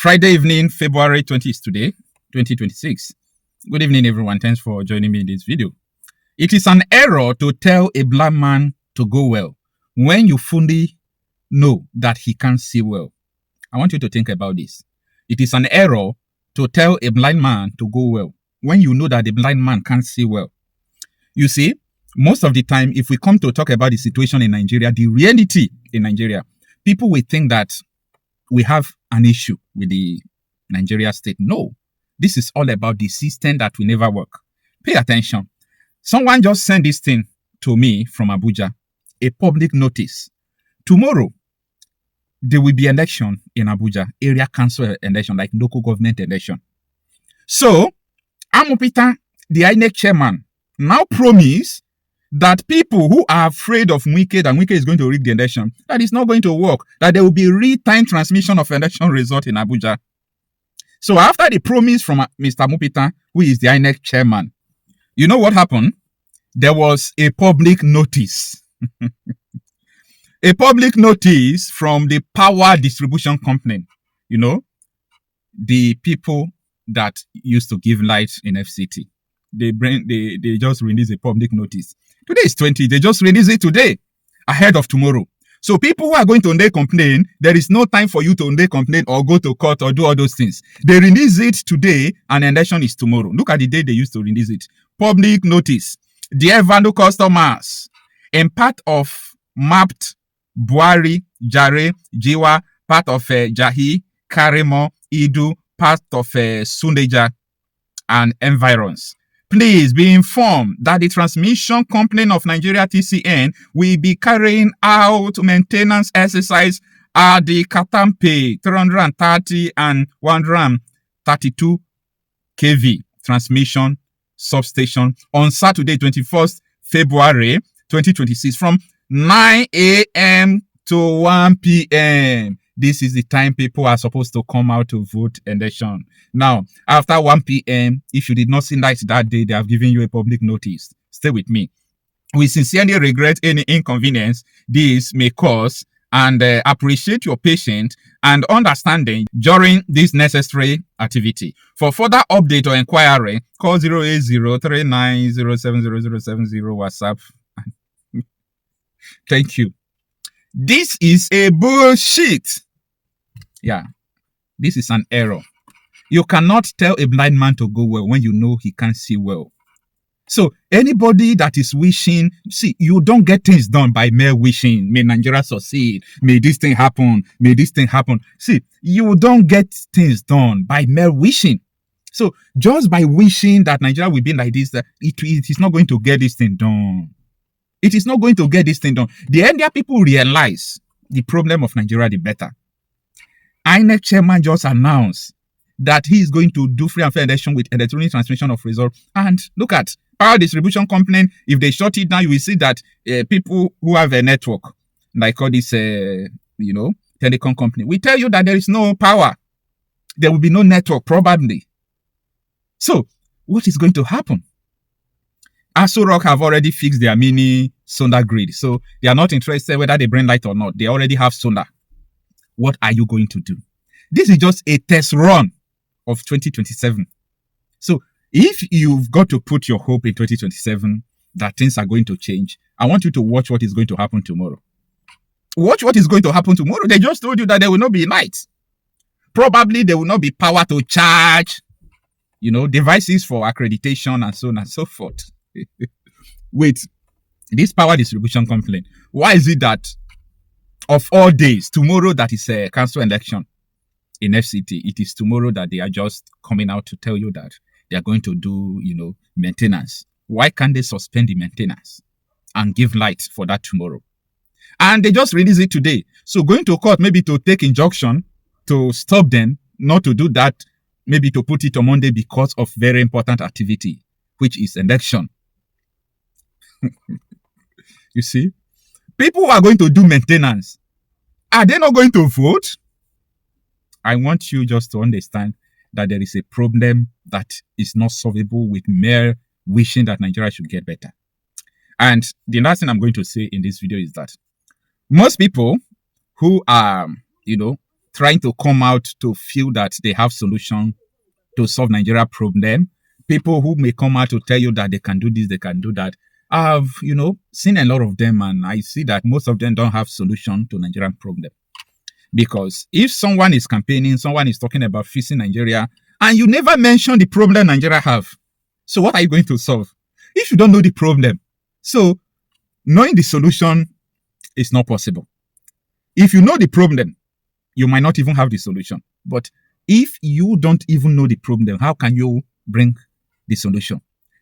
Friday evening, February 20th is today, 2026. Good evening, everyone. Thanks for joining me in this video. It is an error to tell a blind man to go well when you fully know that he can't see well. I want you to think about this. It is an error to tell a blind man to go well when you know that the blind man can't see well. You see, most of the time, if we come to talk about the situation in Nigeria, the reality in Nigeria, people will think that we have an issue with the Nigeria state. No, this is all about the system that will never work. Pay attention. Someone just sent this thing to me from Abuja, a public notice. Tomorrow, there will be election in Abuja, area council election, like local government election. So, Amopita, the INEC chairman, now promise that people who are afraid of Wike, that Wike is going to rig the election, that is not going to work, that there will be real-time transmission of election result in Abuja. So after the promise from Mr. Mupita, who is the INEC chairman, you know what happened? There was a public notice. A public notice from the power distribution company. You know, the people that used to give light in FCT. They just released a public notice. Today is 20. They just released it today, ahead of tomorrow. So people who are going to complain, there is no time for you to complain or go to court or do all those things. They release it today and election is tomorrow. Look at the day they used to release it. Public notice. Dear value customers, in part of mapped Buari, Jare, Jiwa, part of Jahi, Karemo, Idu, part of Sundeja and environs. Please be informed that the transmission company of Nigeria TCN will be carrying out maintenance exercise at the Katampe 330 and 132 kV transmission substation on Saturday, 21st February 2026 from 9 a.m. to 1 p.m. This is the time people are supposed to come out to vote election. Now, after 1 p.m., if you did not see light that day, they have given you a public notice. Stay with me. We sincerely regret any inconvenience this may cause and appreciate your patience and understanding during this necessary activity. For further update or inquiry, call 08039070070 WhatsApp. Thank you. This is a bullshit. Yeah, this is an error. You cannot tell a blind man to go well when you know he can't see well. So anybody that is wishing, see, you don't get things done by mere wishing. May Nigeria succeed. May this thing happen. May this thing happen. See, you don't get things done by mere wishing. So just by wishing that Nigeria will be like this, that it is not going to get this thing done. It is not going to get this thing done. The earlier people realize the problem of Nigeria, the better. INEC chairman just announced that he is going to do free and fair election with electronic transmission of results. And look at power distribution company. If they shut it down, you will see that people who have a network, like all this, telecom company, we tell you that there is no power. There will be no network, probably. So, what is going to happen? Aso Rock have already fixed their mini solar grid. So they are not interested whether they bring light or not. They already have solar. What are you going to do? This is just a test run of 2027. So if you've got to put your hope in 2027 that things are going to change, I want you to watch what is going to happen tomorrow. Watch what is going to happen tomorrow. They just told you that there will not be light. Probably there will not be power to charge, devices for accreditation and so on and so forth. Wait, this power distribution company, why is it that of all days, tomorrow that is a council election in FCT, it is tomorrow that they are just coming out to tell you that they are going to do, maintenance? Why can't they suspend the maintenance and give light for that tomorrow? And they just release it today. So going to court, maybe to take injunction to stop them, not to do that, maybe to put it on Monday because of very important activity, which is election. You see, people who are going to do maintenance, are they not going to vote? I want you just to understand that there is a problem that is not solvable with mere wishing that Nigeria should get better. And the last thing I'm going to say in this video is that most people who are, trying to come out to feel that they have solution to solve Nigeria problem. People who may come out to tell you that they can do this, they can do that. I've, seen a lot of them, and I see that most of them don't have solution to Nigerian problem. Because if someone is campaigning, someone is talking about fixing Nigeria, and you never mention the problem Nigeria have, so what are you going to solve? If you don't know the problem, so knowing the solution is not possible. If you know the problem, you might not even have the solution. But if you don't even know the problem, how can you bring the solution?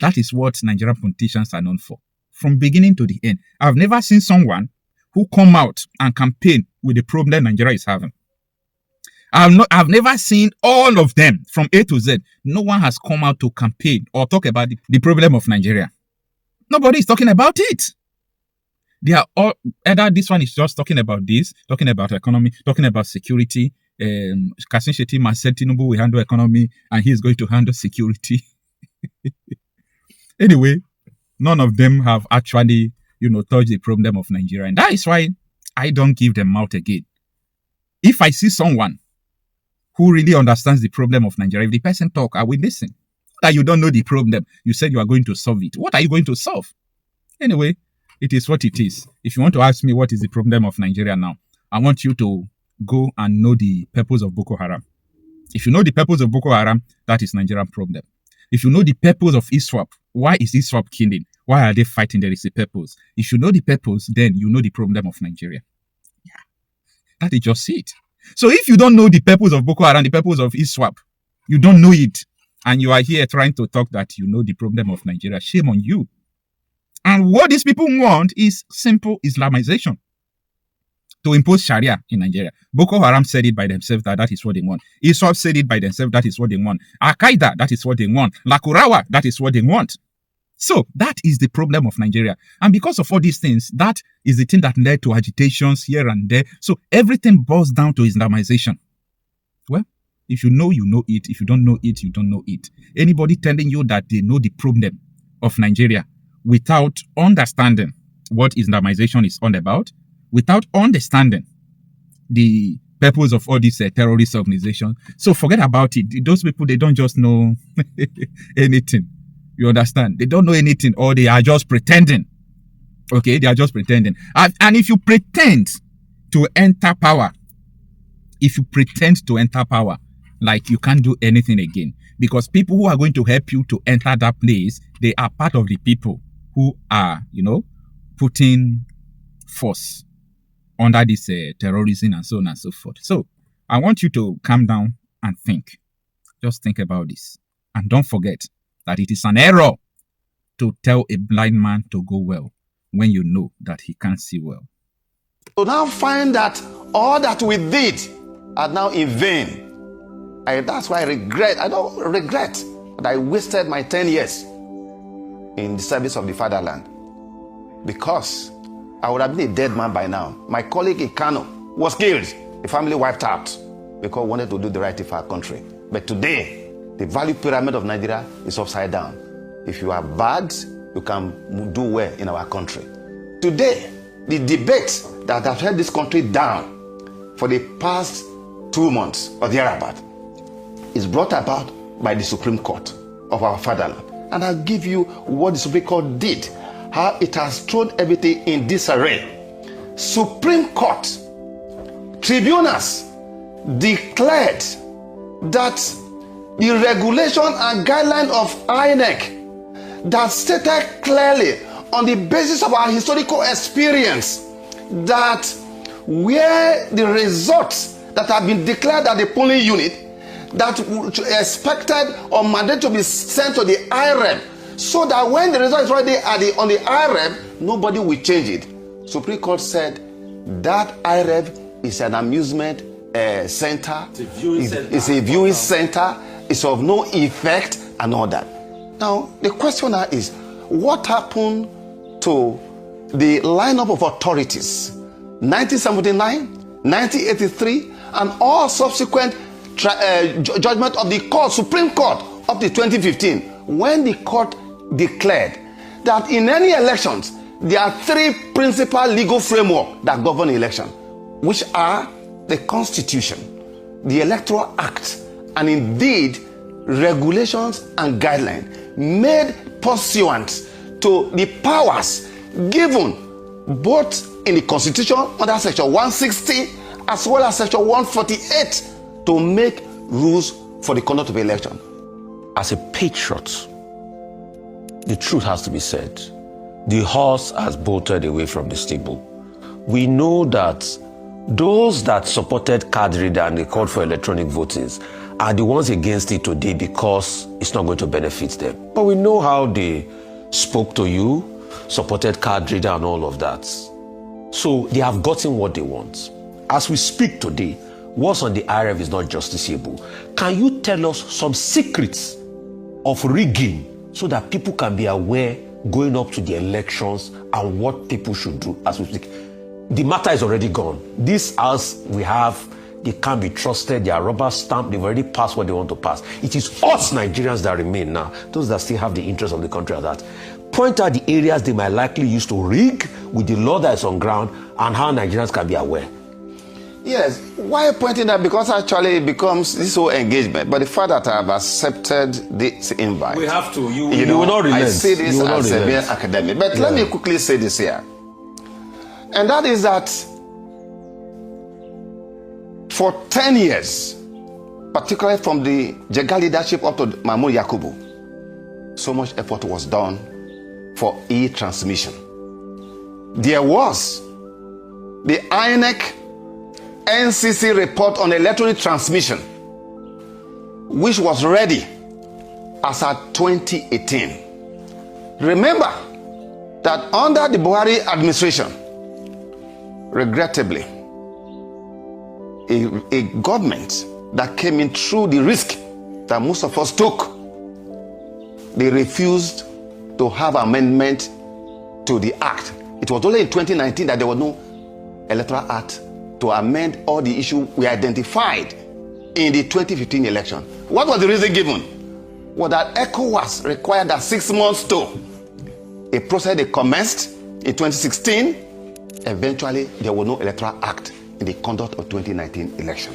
That is what Nigerian politicians are known for. From beginning to the end. I've never seen someone who come out and campaign with the problem Nigeria is having. I've never seen all of them from A to Z. No one has come out to campaign or talk about the problem of Nigeria. Nobody is talking about it. They are all, either this one is just talking about this, talking about economy, talking about security. Kasim Shettima said Tinubu will handle economy and he is going to handle security. Anyway, none of them have actually, touched the problem of Nigeria. And that is why I don't give them mouth again. If I see someone who really understands the problem of Nigeria, if the person talk, I will listen. That you don't know the problem. You said you are going to solve it. What are you going to solve? Anyway, it is what it is. If you want to ask me what is the problem of Nigeria now, I want you to go and know the purpose of Boko Haram. If you know the purpose of Boko Haram, that is Nigerian problem. If you know the purpose of ISWAP, why is ISWAP killing? Why are they fighting? There is a purpose. If you know the purpose, then you know the problem of Nigeria. Yeah, that is just it. So if you don't know the purpose of Boko Haram, the purpose of ISWAP, you don't know it, and you are here trying to talk that you know the problem of Nigeria, shame on you. And what these people want is simple Islamization. To impose Sharia in Nigeria. Boko Haram said it by themselves that is what they want. ISWAP said it by themselves that is what they want. Al-Qaeda, that is what they want. Lakurawa, that is what they want. So that is the problem of Nigeria. And because of all these things, that is the thing that led to agitations here and there. So everything boils down to Islamization. Well, if you know it. If you don't know it, you don't know it. Anybody telling you that they know the problem of Nigeria without understanding what Islamization is all about, without understanding the purpose of all these terrorist organizations. So forget about it. Those people, they don't just know anything. You understand? They don't know anything, or they are just pretending. Okay, they are just pretending. And if you pretend to enter power, like you can't do anything again. Because people who are going to help you to enter that place, they are part of the people who are, putting force under this terrorism and so on and so forth. So I want you to calm down and think. Just think about this. And don't forget that it is an error to tell a blind man to go well when you know that he can't see well. So now find that all that we did are now in vain. That's why I don't regret that I wasted my 10 years in the service of the fatherland. Because I would have been a dead man by now. My colleague in Kano was killed. The family wiped out because we wanted to do the right thing for our country. But today, the value pyramid of Nigeria is upside down. If you are bad, you can do well in our country. Today, the debate that has held this country down for the past 2 months or thereabout is brought about by the Supreme Court of our fatherland. And I'll give you what the Supreme Court did, how it has thrown everything in disarray. Supreme Court tribunals declared that the regulation and guideline of INEC that stated clearly on the basis of our historical experience that where the results that have been declared at the polling unit that expected or mandated to be sent to the IREB, so that when the result is already on the IREB, nobody will change it. Supreme Court said that IREB is an amusement center, it's a viewing center, it's of no effect and all that. Now, the question now is, what happened to the lineup of authorities, 1979, 1983, and all subsequent judgment of the court, Supreme Court, up to 2015, when the court declared that in any elections, there are 3 principal legal frameworks that govern election, which are the Constitution, the Electoral Act, and indeed regulations and guidelines made pursuant to the powers given both in the Constitution under Section 160 as well as Section 148 to make rules for the conduct of the election. As a patriot, the truth has to be said. The horse has bolted away from the stable. We know that those that supported card reader and they called for electronic voting are the ones against it today because it's not going to benefit them. But we know how they spoke to you, supported card reader and all of that. So they have gotten what they want. As we speak today, what's on the IRF is not justiciable. Can you tell us some secrets of rigging so that people can be aware going up to the elections and what people should do as we speak? The matter is already gone. This house we have, they can't be trusted. They are rubber stamped. They've already passed what they want to pass. It is us Nigerians that remain now, those that still have the interest of the country at that. Point out the areas they might likely use to rig with the law that is on ground and how Nigerians can be aware. Yes, why pointing that? Because actually it becomes this whole engagement. But the fact that I have accepted this invite, we have to. You will not relent. I see this as a mere academic. But let me quickly say this here, and that is that for 10 years, particularly from the Jega leadership up to Mahmoud Yakubu, so much effort was done for e-transmission. There was the INEC NCC report on electronic transmission, which was ready as at 2018. Remember that under the Buhari administration, regrettably, a government that came in through the risk that most of us took, they refused to have amendment to the act. It was only in 2019 that there was no electoral act to amend all the issues we identified in the 2015 election. What was the reason given? Was that ECOWAS required that 6 months to a process they commenced in 2016. Eventually, there was no electoral act in the conduct of 2019 election.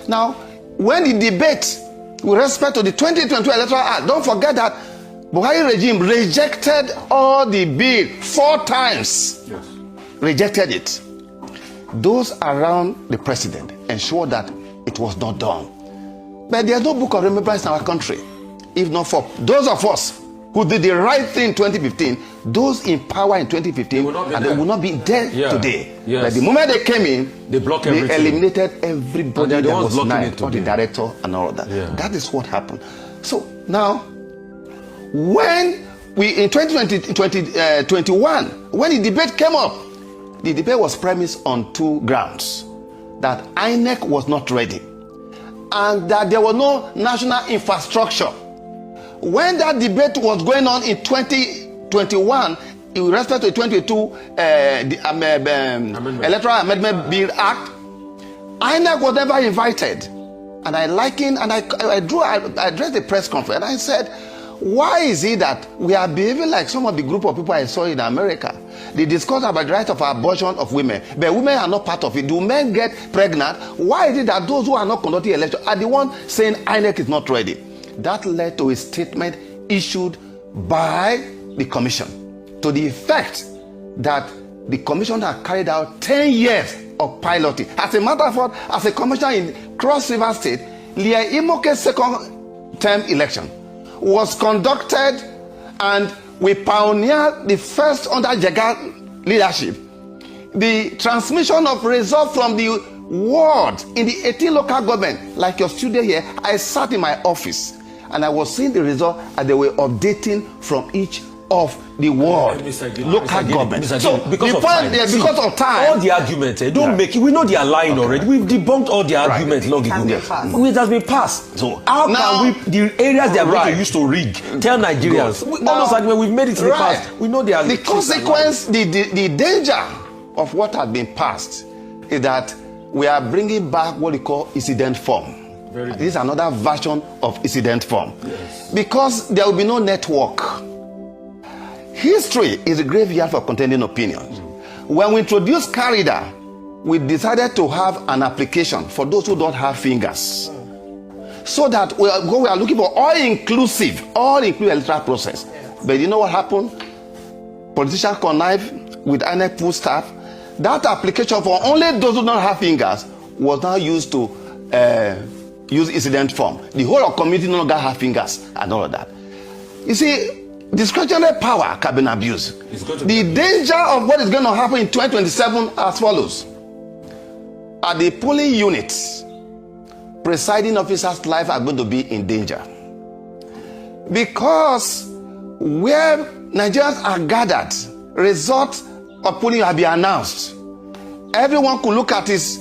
Now, when the debate with respect to the 2022 electoral act, don't forget that Buhari regime rejected all the bill 4 times. Yes. Rejected it. Those around the president ensured that it was not done. But there's no book of remembrance in our country. If not for those of us who did the right thing in 2015, those in power in 2015, they will not be there today. Yes. But the moment they came in, they eliminated everybody that was named, all the director and all of that. Yeah. That is what happened. So now, when we in 2021, when the debate came up, the debate was premised on 2 grounds: that INEC was not ready and that there was no national infrastructure. When that debate was going on in 2021, in respect to the 2022 Electoral Amendment Bill Act, INEC was never invited. And I addressed the press conference and I said, why is it that we are behaving like some of the group of people I saw in America? They discuss about the right of abortion of women, but women are not part of it. Do men get pregnant? Why is it that those who are not conducting election are the ones saying INEC is not ready? That led to a statement issued by the commission to the effect that the commission had carried out 10 years of piloting. As a matter of fact, as a commissioner in Cross River State, Leah Imoke's second term election was conducted, and we pioneered the first under Jega leadership. The transmission of results from the ward in the 18 local government, like your studio here, I sat in my office and I was seeing the result and they were updating from each of the ward local government. So because of time, all the arguments don't make it. We know they are lying already. We've debunked all the arguments long ago. It has been passed. So how can we, the areas they are going to use to rig, tell Nigerians? All those arguments, we've made it in the past. We know they are. The consequence, the danger of what has been passed is that we are bringing back what we call incident form. This is another version of incident form. Yes. Because there will be no network. History is a graveyard for contending opinions. When we introduced Carida, we decided to have an application for those who don't have fingers. So that we are looking for all-inclusive electoral process. But you know what happened? Politicians connive with INEC pool staff. That application for only those who don't have fingers was now used to use incident form. The whole of community no longer have fingers and all of that. You see, discretionary power can be abused. The danger of what is going to happen in 2027 as follows. At the polling units, presiding officers' lives are going to be in danger. Because where Nigerians are gathered, results of polling have been announced. Everyone could look at his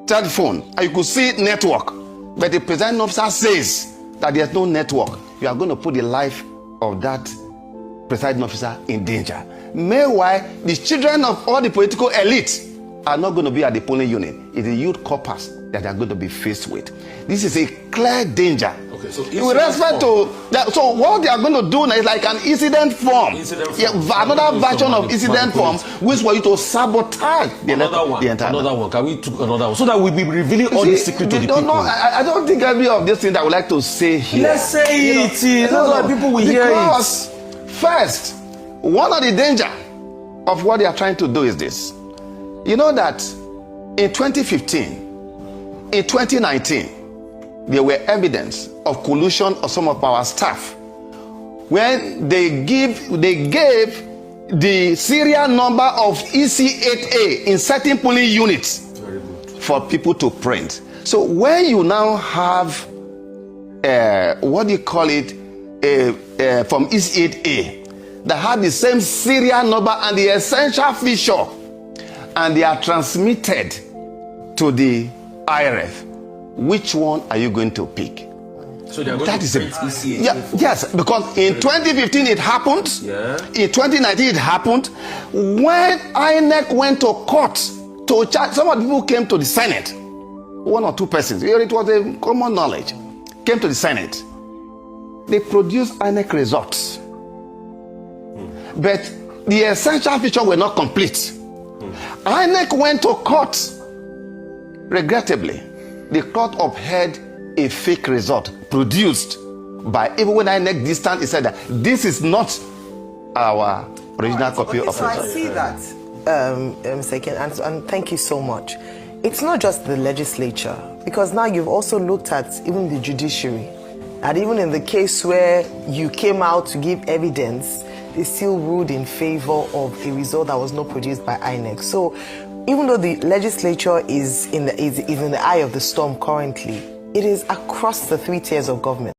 telephone and you could see network. But the presiding officer says that there's no network. You are going to put the life of that presiding officer in danger. Meanwhile, the children of all the political elite are not going to be at the polling unit. It's the youth corpus that they are going to be faced with. This is a clear danger. Okay, so with respect to that, so what they are going to do now is like an incident form. Another version of incident form, which for you to sabotage the entire. Another one. Can we do another one so that we be revealing all the secret to the people? I don't think any of these things I would like to say here. Let's say it. That's why people will hear it. Because first, one of the danger of what they are trying to do is this. You know that in 2015, in 2019, there were evidence of collusion of some of our staff when they gave the serial number of EC8A in certain polling units for people to print. So when you now have what do you call it, from EC8A that had the same serial number and the essential feature, and they are transmitted to the IRF, which one are you going to pick? So they are going to print EC8A. Yes, because in 2015 it happened. Yeah. In 2019 it happened. When INEC went to court to charge, some of the people came to the Senate. One or two persons, it was a common knowledge, came to the Senate. They produced INEC results. But the essential features were not complete. INEC went to court. Regrettably, the court upheld a fake result produced by, even when INEC distant, it said that this is not our original copy of result. I see that, and thank you so much. It's not just the legislature, because now you've also looked at even the judiciary. And even in the case where you came out to give evidence, they still ruled in favor of a result that was not produced by INEC. So even though the legislature is in the eye of the storm currently, it is across the three tiers of government.